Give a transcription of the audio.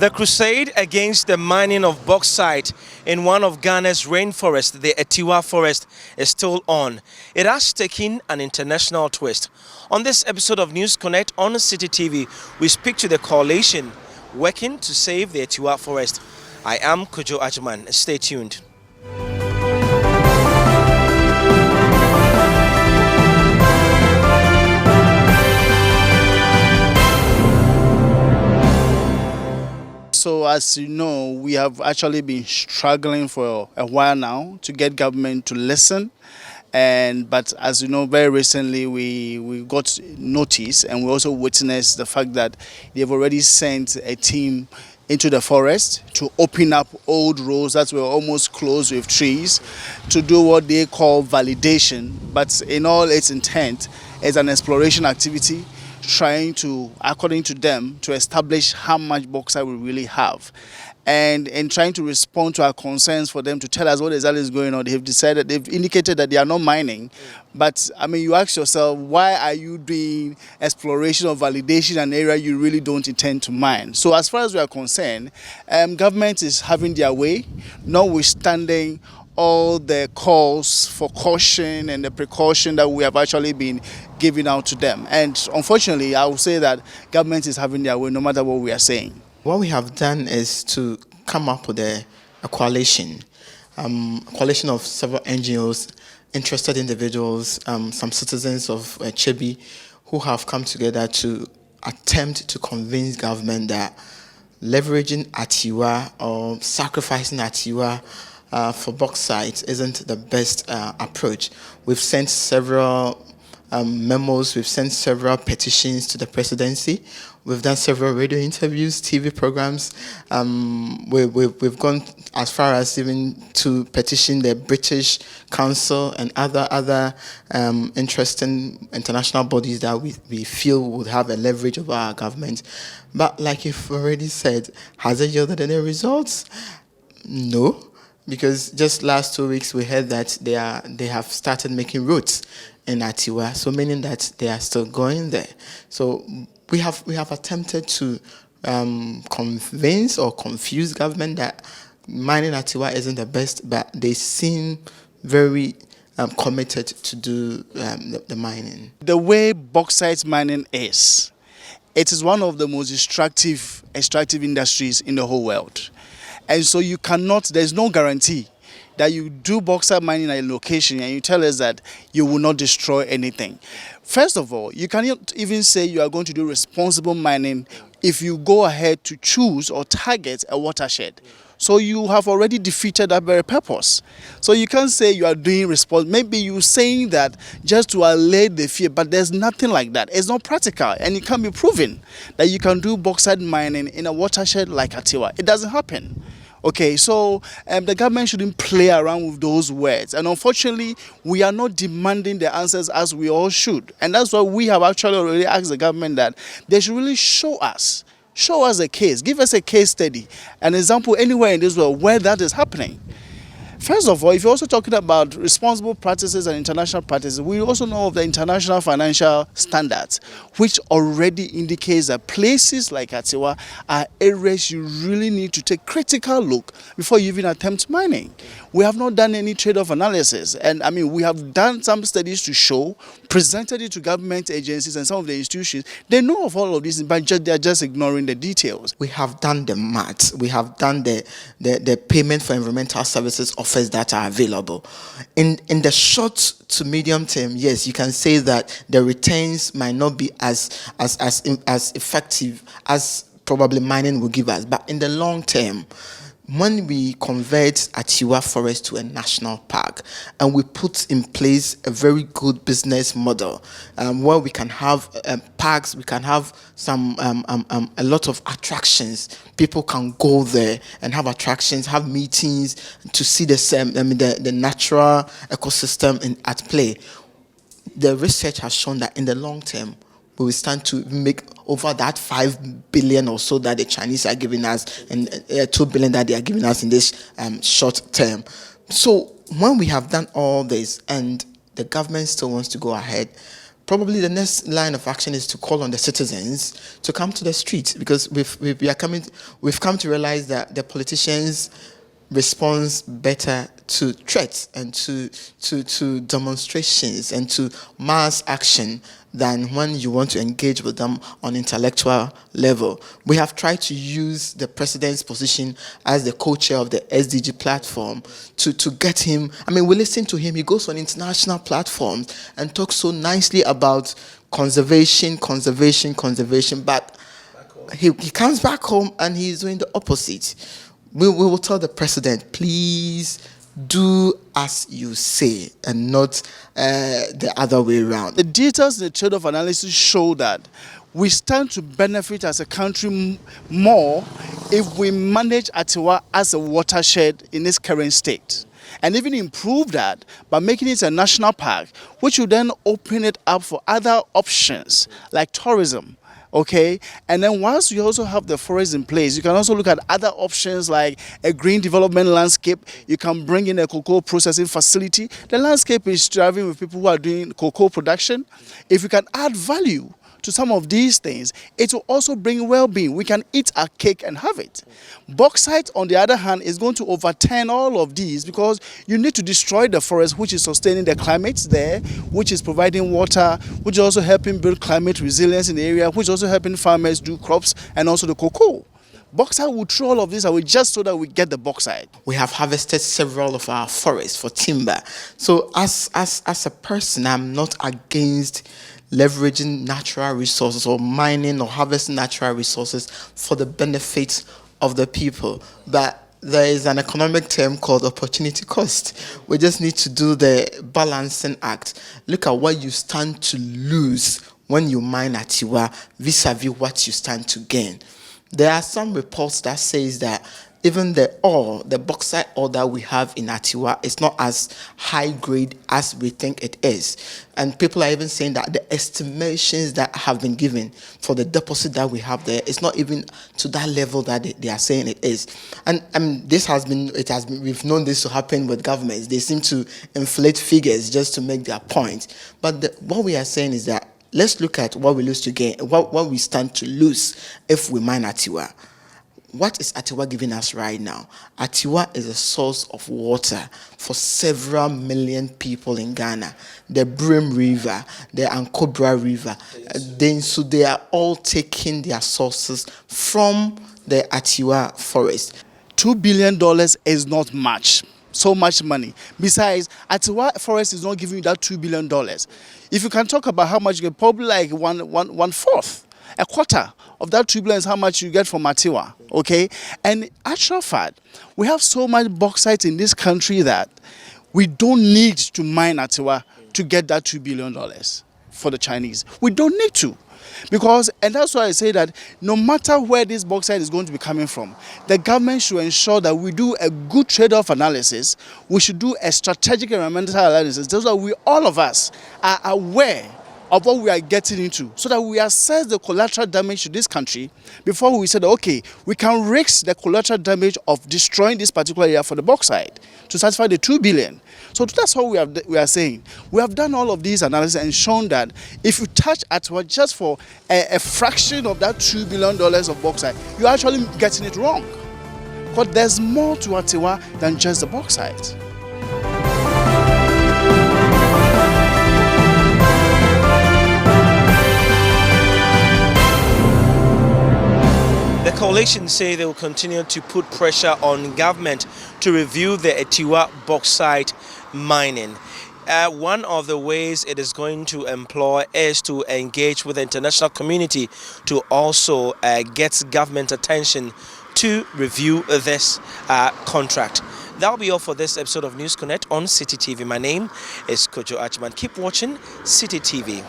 The crusade against the mining of bauxite in one of Ghana's rainforests, the Atewa Forest, is still on. It has taken an international twist. On this episode of News Connect on City TV, we speak to the coalition working to save the Atewa Forest. I am Kojo Ajman. Stay tuned. So as you know, we have actually been struggling for a while now to get government to listen. But as you know, very recently we got notice, and we also witnessed the fact that they've already sent a team into the forest to open up old roads that were almost closed with trees to do what they call validation. But in all its intent, it's an exploration activity, trying to, according to them, to establish how much bauxite we really have. And in trying to respond to our concerns for them to tell us what exactly is going on, they've indicated that they are not mining. But I mean, you ask yourself, why are you doing exploration or validation in an area you really don't intend to mine? So as far as we are concerned, government is having their way, notwithstanding all the calls for caution and the precaution that we have actually been giving out to them. And unfortunately, I would say that government is having their way no matter what we are saying. What we have done is to come up with a coalition of several NGOs, interested individuals, some citizens of Chebi, who have come together to attempt to convince government that leveraging Atewa or sacrificing Atewa for bauxite isn't the best approach. We've sent several memos, we've sent several petitions to the presidency, we've done several radio interviews, TV programs. We've gone as far as even to petition the British Council and other interesting international bodies that we feel would have a leverage over our government. But like you've already said, has it yielded any results? No. Because just last 2 weeks we heard that they have started making roads in Atewa, so meaning that they are still going there. So we have attempted to convince or confuse government that mining Atewa isn't the best, but they seem very committed to do the mining. The way bauxite mining is, it is one of the most extractive industries in the whole world. And so you cannot, there's no guarantee that you do bauxite mining at a location and you tell us that you will not destroy anything. First of all, you cannot even say you are going to do responsible mining if you go ahead to choose or target a watershed. So you have already defeated that very purpose. So you can't say you are doing responsible. Maybe you're saying that just to allay the fear, but there's nothing like that. It's not practical, and it can't be proven that you can do bauxite mining in a watershed like Atewa. It doesn't happen. Okay, so the government shouldn't play around with those words. And unfortunately, we are not demanding the answers as we all should. And that's why we have actually already asked the government that they should really show us a case, give us a case study, an example anywhere in this world where that is happening. First of all, if you're also talking about responsible practices and international practices, we also know of the international financial standards, which already indicates that places like Atewa are areas you really need to take critical look before you even attempt mining. We have not done any trade-off analysis, and I mean, we have done some studies to show, presented it to government agencies and some of the institutions. They know of all of this, but they're just ignoring the details. We have done the maths. We have done the payment for environmental services offers that are available. In the short to medium term, yes, you can say that the returns might not be as effective as probably mining will give us. But in the long term, when we convert Atewa Forest to a national park and we put in place a very good business model where we can have parks, we can have some a lot of attractions. People can go there and have attractions, have meetings to see the natural ecosystem at play. The research has shown that in the long term, we will stand to make over that 5 billion or so that the Chinese are giving us, and 2 billion that they are giving us in this short term. So when we have done all this and the government still wants to go ahead, probably the next line of action is to call on the citizens to come to the streets, because we've come to realize that the politicians responds better to threats and to demonstrations and to mass action than when you want to engage with them on intellectual level. We have tried to use the president's position as the co-chair of the SDG platform to get him. I mean, we listen to him. He goes on international platforms and talks so nicely about conservation, but he comes back home and he's doing the opposite. We will tell the president, please do as you say and not the other way around. The details in the trade-off analysis show that we stand to benefit as a country more if we manage Atewa as a watershed in its current state, and even improve that by making it a national park, which will then open it up for other options like tourism. Okay, and then once you also have the forest in place, you can also look at other options like a green development landscape. You can bring in a cocoa processing facility. The landscape is thriving with people who are doing cocoa production. If you can add value to some of these things, it will also bring well-being. We can eat our cake and have it. Bauxite, on the other hand, is going to overturn all of these, because you need to destroy the forest, which is sustaining the climate there, which is providing water, which is also helping build climate resilience in the area, which is also helping farmers do crops and also the cocoa. Bauxite will throw all of this away just so that we get the bauxite. We have harvested several of our forests for timber. So as a person, I'm not against leveraging natural resources or mining or harvesting natural resources for the benefit of the people. But there is an economic term called opportunity cost. We just need to do the balancing act. Look at what you stand to lose when you mine Atewa vis-a-vis what you stand to gain. There are some reports that says that even the bauxite ore that we have in Atewa is not as high grade as we think it is. And people are even saying that the estimations that have been given for the deposit that we have there is not even to that level that they are saying it is. And we've known this to happen with governments. They seem to inflate figures just to make their point. But what we are saying is that let's look at what we lose to gain, what we stand to lose if we mine Atewa. What is Atewa giving us right now? Atewa is a source of water for several million people in Ghana. The Brim River, the Ankobra River, so they are all taking their sources from the Atewa forest. $2 billion is not much. So much money. Besides, Atewa Forest is not giving you that $2 billion. If you can talk about how much you get, probably like one fourth, a quarter of that $2 billion is how much you get from Atewa. Okay, and actual fact, we have so much bauxite in this country that we don't need to mine Atewa to get that $2 billion for the Chinese. We don't need to. Because, and that's why I say that no matter where this bauxite is going to be coming from, the government should ensure that we do a good trade-off analysis. We should do a strategic environmental analysis, so that we, all of us, are aware of what we are getting into, so that we assess the collateral damage to this country before we say that, okay, we can risk the collateral damage of destroying this particular area for the bauxite to satisfy the $2 billion. So that's what we are saying. We have done all of these analysis and shown that if you touch Atewa just for a fraction of that $2 billion of bauxite, you're actually getting it wrong. Because there's more to Atewa than just the bauxite. The coalition say they will continue to put pressure on government to review the Atewa bauxite mining. One of the ways it is going to employ is to engage with the international community to also get government attention to review this contract. That'll be all for this episode of News Connect on City TV. My name is Kojo Achman. Keep watching City TV.